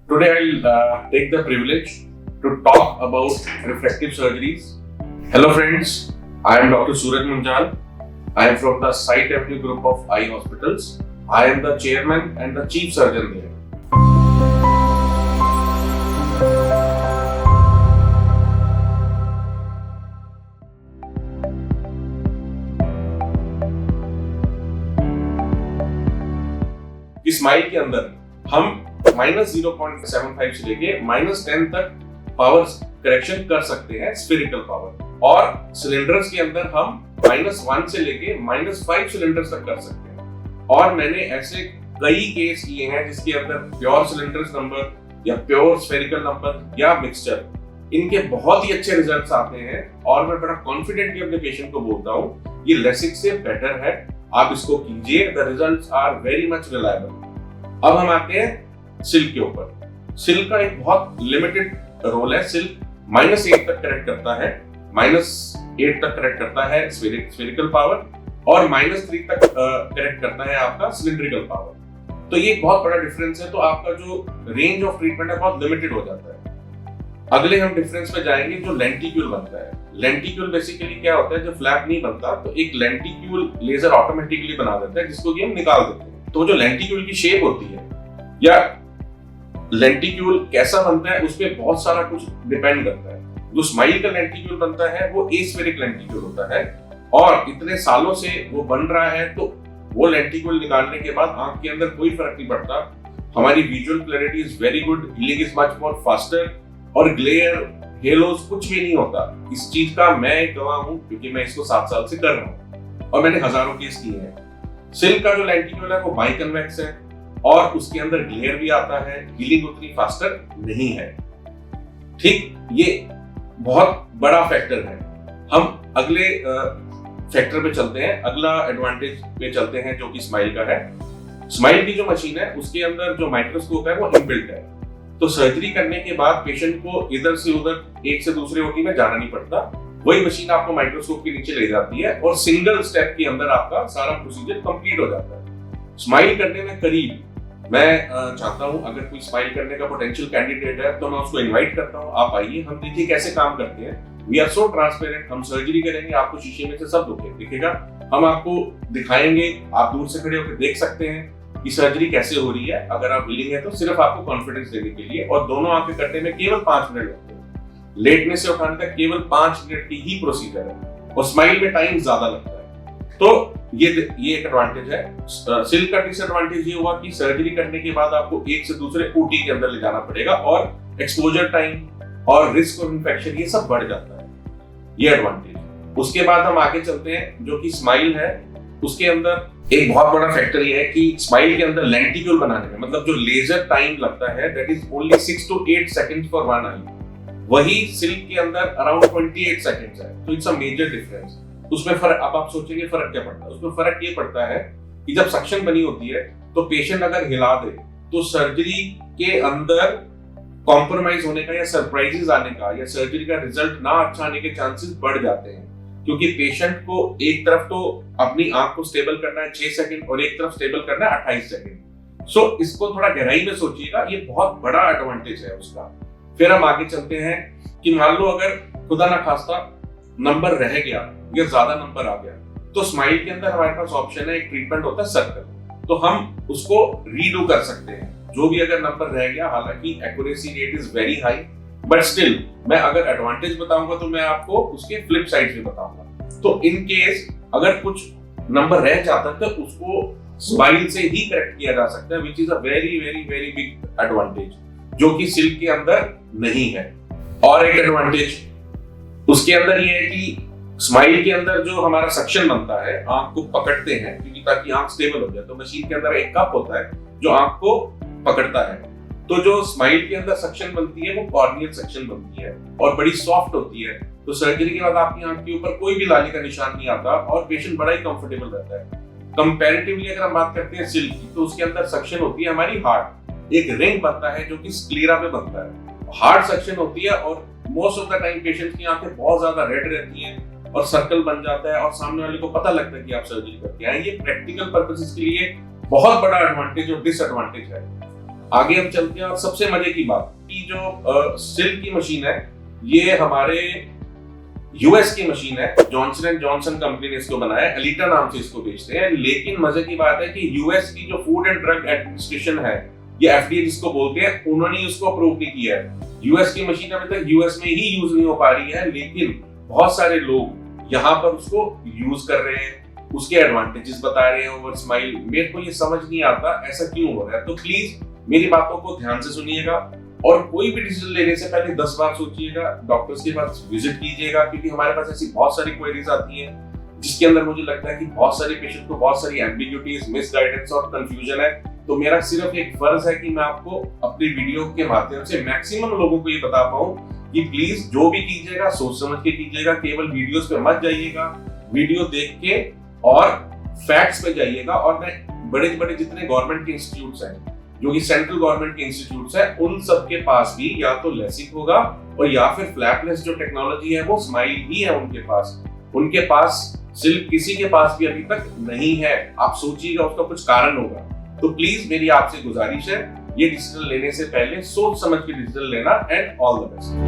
Today I'll take the privilege to talk about refractive surgeries. Hello friends, I am Dr. Suraj Munjal. I am from the Site Avenue Group of Eye Hospitals. I am the chairman and the chief surgeon there. Smile के अंदर हम -0.75 से लेके -10 तक power correction कर सकते हैं, spherical power, और सिलेंडर्स के अंदर हम -1 से लेके -5 सिलेंडर्स तक कर सकते हैं। और मैंने ऐसे कई केस किए हैं जिसके अंदर प्योर सिलेंडर्स नंबर या प्योर स्फेरिकल नंबर या मिक्सचर, इनके बहुत ही अच्छे रिजल्ट्स आते हैं और मैं बड़ा कॉन्फिडेंटली अपने पेशेंट को बोलता हूँ ये लेसिक से बेटर है, आप इसको कीजिए, the results are very much reliable. अब हम आते हैं सिल्क के ऊपर। सिल्क का एक बहुत लिमिटेड रोल है। सिल्क -8 तक करेक्ट करता है, -8 तक करेक्ट करता है स्फेरिकल पावर और -3 तक करेक्ट करता है आपका सिलिंड्रिकल पावर। तो ये बहुत बड़ा डिफरेंस है। तो आपका जो रेंज ऑफ ट्रीटमेंट है बहुत लिमिटेड हो जाता है। अगले हम डिफरेंस पे जाएंगे जो लेंटिक्यूल बनता है। लेंटिक्यूल बेसिकली क्या होता है, जो फ्लैप नहीं बनता तो एक लेंटिक्यूल लेजर ऑटोमेटिकली बना देता है जिसको कि हम निकाल देते हैं। तो जो लेंटिक्यूल की शेप होती है या लेंटिक्यूल कैसा बनता है उस पर बहुत सारा कुछ डिपेंड करता है। जो स्माइल का लेंटिक्यूल बनता है वो एस्फेरिक लेंटिक्यूल होता है और इतने सालों से वो बन रहा है, तो वो लेंटिक्यूल निकालने के बाद आंख के अंदर कोई फर्क नहीं पड़ता। हमारी visual clarity is very good, healing is much more faster और ग्लेयर, हेलोस कुछ भी नहीं होता। इस चीज का मैं एक गवाह हूं क्योंकि मैं इसको 7 साल से कर रहा हूं और मैंने हजारों केस किए हैं। सिल्क का जो लेंटिक्यूल है वो बाइकन्वेक्स है और उसके अंदर ग्लेयर भी आता है, हीलिंग उतनी फास्टर नहीं है। ठीक, ये बहुत बड़ा फैक्टर है। हम अगले फैक्टर पे चलते हैं, अगला एडवांटेज पे चलते हैं जो कि स्माइल का है। स्माइल की जो मशीन है उसके अंदर जो माइक्रोस्कोप है वो इनबिल्ट है, तो सर्जरी करने के बाद पेशेंट को इधर से उधर एक से दूसरे ओटी में जाना नहीं पड़ता। वही मशीन आपको माइक्रोस्कोप के नीचे ले जाती है और सिंगल स्टेप के अंदर आपका सारा प्रोसीजर कंप्लीट हो जाता है। स्माइल करने में करीब मैं चाहता हूं अगर कोई स्माइल करने का पोटेंशियल कैंडिडेट है तो मैं उसको इनवाइट करता हूं, आप आइए, हम देखिए कैसे काम करते हैं। We are so transparent. हम सर्जरी करेंगे, आपको शीशे में से सब दिखेगा, हम आपको दिखाएंगे, आप दूर से खड़े होकर देख सकते हैं कि सर्जरी कैसे हो रही है। अगर आप विलिंग है तो सिर्फ आपको कॉन्फिडेंस देने के लिए, और दोनों आंखें करने में केवल 5 मिनट लगते हैं। लेटने से उठाने तक केवल 5 मिनट की ही प्रोसीजर है और स्माइल में टाइम ज्यादा लगता है। तो ये एक एडवांटेज है। सिल्क का डिसएडवांटेज ये हुआ कि सर्जरी करने के बाद आपको एक से दूसरे ओटी के अंदर ले जाना पड़ेगा और एक्सपोजर टाइम और रिस्क ऑफ इन्फेक्शन ये सब बढ़ जाता है, ये एडवांटेज। उसके बाद हम आगे चलते हैं जो कि स्माइल है। उसके अंदर एक बहुत बड़ा फैक्टर ये है कि स्माइल के अंदर लेंटिक्यूल बनाने में, मतलब जो लेजर टाइम लगता है that is only 6 to 8 seconds for one eye, वही सिल्क के अंदर अराउंड 28 सेकंड्स है। तो इट्स अ मेजर डिफरेंस। उसमें फर्क, अब आप सोचेंगे फर्क क्या पड़ता है, उसमें फर्क ये पड़ता है कि जब सक्शन बनी होती है तो पेशेंट अगर हिला दे तो सर्जरी के अंदर कॉम्प्रोमाइज होने का या सरप्राइजेस आने का या सर्जरी का रिजल्ट ना अच्छा आने के चांसेस बढ़ जाते हैं, क्योंकि पेशेंट को एक तरफ तो अपनी आंख को स्टेबल करना है 6 सेकंड और एक तरफ स्टेबल करना है 28 सेकंड। सो इसको थोड़ा गहराई में सोचिएगा, ये बहुत बड़ा एडवांटेज है उसका। फिर हम आगे चलते हैं कि मान लो अगर खुदा ना खास्ता नंबर रह गया या ज्यादा नंबर आ गया, तो स्माइल के अंदर हमारे पास ऑप्शन है, एक ट्रीटमेंट होता है सर्कल, तो हम उसको रीडू कर सकते हैं। जो भी अगर नंबर रह गया, हालांकि accuracy rate is very high, but still मैं अगर एडवांटेज बताऊंगा तो मैं आपको उसके फ्लिप साइड भी बताऊंगा। तो इन केस अगर कुछ नंबर रह जाता है तो उसको स्माइल से ही करेक्ट किया जा सकता है, which is a very very very big advantage जो कि सिल्क के अंदर नहीं है। और एक एडवांटेज उसके अंदर ये है कि स्माइल के अंदर जो हमारा सक्शन बनता है, आंख को पकड़ते हैं क्योंकि ताकि आंख स्टेबल हो जाए, तो मशीन के अंदर एक कप होता है जो आंख को पकड़ता है। तो जो स्माइल के अंदर सक्शन बनती है वो कॉर्नियल सक्शन बनती है और बड़ी सॉफ्ट होती है, तो सर्जरी के बाद आपकी आंख के ऊपर कोई भी लाली का निशान नहीं आता और पेशेंट बड़ा ही कंफर्टेबल रहता है। कंपैरेटिवली अगर हम बात करते हैं सिल्क की, तो उसके अंदर सक्शन होती है हमारी हार्ड, एक रिंग बनता है जो कि स्क्लेरा पे बनता है, हार्ड सक्शन होती है और most of the time patient की आंखें बहुत ज्यादा रेड रहती हैं और सर्कल बन जाता है और सामने वाले को पता लगता है कि आप सर्जरी करके आए। ये प्रैक्टिकल पर्पसेस के लिए बहुत बड़ा एडवांटेज और डिसएडवांटेज है। आगे हम चलते हैं और सबसे मजे की बात कि जो सिल्क की मशीन है ये हमारे यूएस की मशीन है। जॉनसन एंड जॉनसन कंपनी ने इसको बनाया, एलिटा नाम से इसको बेचते हैं। लेकिन मजे की बात है कि यूएस की जो फूड एंड ड्रग एडमिनिस्ट्रेशन है, ये एफडीए जिसको बोलते हैं, उन्होंने उसको अप्रूव नहीं किया है। यूएस की मशीन अभी तक यूएस में ही यूज नहीं हो पा रही है, लेकिन बहुत सारे लोग यहाँ पर उसको यूज कर रहे हैं, उसके एडवांटेजेस बता रहे हैं ओवर स्माइल। मेरे को ये समझ नहीं आता ऐसा क्यों हो रहा है। तो प्लीज मेरी बातों को ध्यान से सुनिएगा और कोई भी डिसीजन लेने से पहले 10 बार सोचिएगा, डॉक्टर्स के पास विजिट कीजिएगा, क्योंकि हमारे पास ऐसी बहुत सारी क्वेरीज आती हैं जिसके अंदर मुझे लगता है कि बहुत सारे पेशेंट को बहुत सारी एम्बिग्यूटीज, मिसगाइडेंस और कंफ्यूजन है। तो मेरा सिर्फ एक फर्ज है कि मैं आपको अपनी वीडियो के माध्यम से मैक्सिमम लोगों को ये बता पाऊं कि प्लीज जो भी कीजिएगा सोच समझ के कीजिएगा, केवल वीडियोस पे मत जाइएगा। वीडियो देख के और फैक्ट्स पे जाइएगा। और मैं बड़े बड़े जितने गवर्नमेंट के इंस्टीट्यूट्स हैं, जो कि सेंट्रल गवर्नमेंट के इंस्टीट्यूट्स हैं, उन सब के पास भी या तो लेसिक होगा और या फिर फ्लैपलेस जो टेक्नोलॉजी है वो स्माइल ही है उनके पास सिर्फ किसी के पास भी अभी तक नहीं है। आप सोचिएगा उसका कुछ कारण होगा। तो प्लीज मेरी आपसे गुजारिश है, ये डिसीजन लेने से पहले सोच समझ के डिसीजन लेना। And all the best.